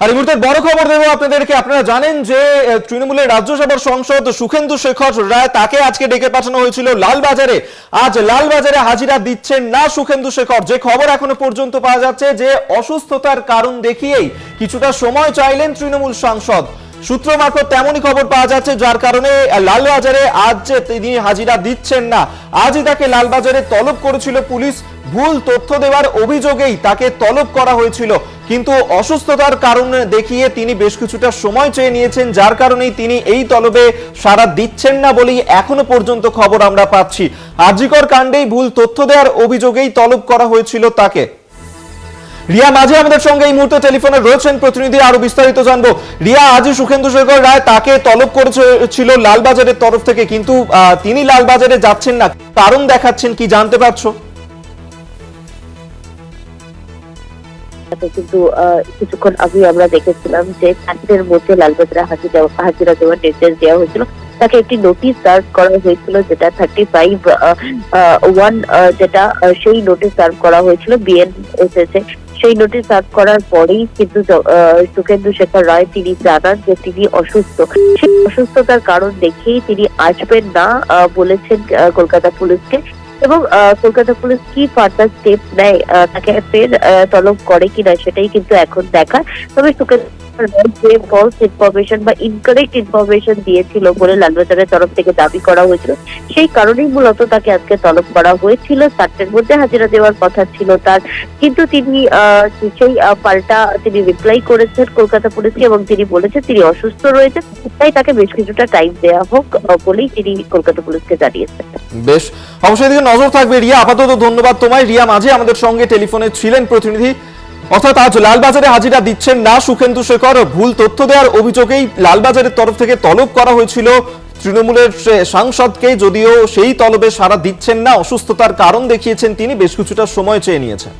আর এই মুহূর্তে বড় খবর দেবো আপনাদেরকে। আপনারা জানেন যে তৃণমূলের রাজ্যসভার সাংসদ সুখেন্দু শেখর রায়, তাকে আজকে ডেকে পাঠানো হয়েছিল লালবাজারে। আজ লালবাজারে হাজিরা দিচ্ছেন না সুখেন্দু শেখর। যে খবর এখনো পর্যন্ত পাওয়া যাচ্ছে যে অসুস্থতার কারণ দেখিয়েই কিছুটা সময় চাইলেন তৃণমূল সাংসদ। সূত্র মারফত তেমনই খবর পাওয়া যাচ্ছে, যার কারণে লালবাজারে আজ যে তিনি হাজিরা দিচ্ছেন না। আজই তাকে লালবাজারে তলব করেছিল পুলিশ। ভুল তথ্য দেওয়ার অভিযোগেই তাকে তলব করা হয়েছিল, কিন্তু অসুস্থতার কারণ দেখিয়ে তিনি বেশ কিছুটা সময় চেয়ে নিয়েছেন, যার কারণেই তিনি এই তলবে সাড়া দিচ্ছেন না বলেই এখনো পর্যন্ত খবর আমরা পাচ্ছি। আরজিকর কাণ্ডেই ভুল তথ্য দেওয়ার অভিযোগেই তলব করা হয়েছিল তাকে। রিয়া মাঝি আমাদের সঙ্গে এই মুহূর্তে টেলিফোনে রয়েছেন, প্রতিনিধি আরো বিস্তারিত জানবো। রিয়া, আজই সুখেন্দু শেখর রায় তাকে তলব করেছিল লালবাজারের তরফ থেকে, কিন্তু তিনি লালবাজারে যাচ্ছেন না, কারণ দেখাচ্ছেন কি জানতে পারছো? কিন্তু কিছুক্ষণ আগে আমরা দেখেছিলাম যে 4টার মধ্যে লালবাজারে হাজিরা দেওয়ার নির্দেশ দেওয়া হয়েছিল। তাকে একটি নোটিশ সার্ভ করা হয়েছিল, যেটা 35(1) যেটা সেই নোটিশ সার্ভ করা হয়েছিল। বিএন এসেছে, সেই নোটিশ সার্ভ করার পরেই কিন্তু সুখেন্দু শেখর রায় তিনি জানান যে তিনি অসুস্থ। সেই অসুস্থতার কারণ দেখেই তিনি আসবেন না বলেছেন কলকাতা পুলিশকে। এবং কলকাতা পুলিশ কি ফার্দার স্টেপ নেয়, তাকে ফের তলব করে কিনা সেটাই কিন্তু এখন দেখার। তবে যে ফলস ইনফরমেশন বা ইনকারেক্ট ইনফরমেশন দিয়েছিল বলে লালবাজারের তরফ থেকে দাবি করা হয়েছিল, সেই কারণেই মূলত তাকে আজকে তলব করা হয়েছিল। 4টার মধ্যে হাজিরা দেওয়ার কথা ছিল তার, কিন্তু তিনি সেই পাল্টা তিনি রিপ্লাই করেছেন কলকাতা পুলিশকে এবং তিনি বলেছেন তিনি অসুস্থ রয়েছেন, তাই তাকে বেশ কিছুটা টাইম দেওয়া হোক বলেই তিনি কলকাতা পুলিশকে জানিয়েছেন। বেশ, অবশ্যই দিকে নজর থাকবে। রিয়া, আপাতত ধন্যবাদ তোমায়। রিয়া মাঝি আমাদের সঙ্গে টেলিফোনে ছিলেন প্রতিনিধি। অর্থাৎ আজ লালবাজারে হাজিরা দিচ্ছেন না সুখেন্দু শেখর। ভুল তথ্য দেওয়ার অভিযোগেই লালবাজারের তরফ থেকে তলব করা হয়েছিল তৃণমূলের সাংসদকে, যদিও সেই তলবে সাড়া দিচ্ছেন না। অসুস্থতার কারণ দেখিয়েছেন তিনি, বেশ কিছুটা সময় চেয়ে নিয়েছেন।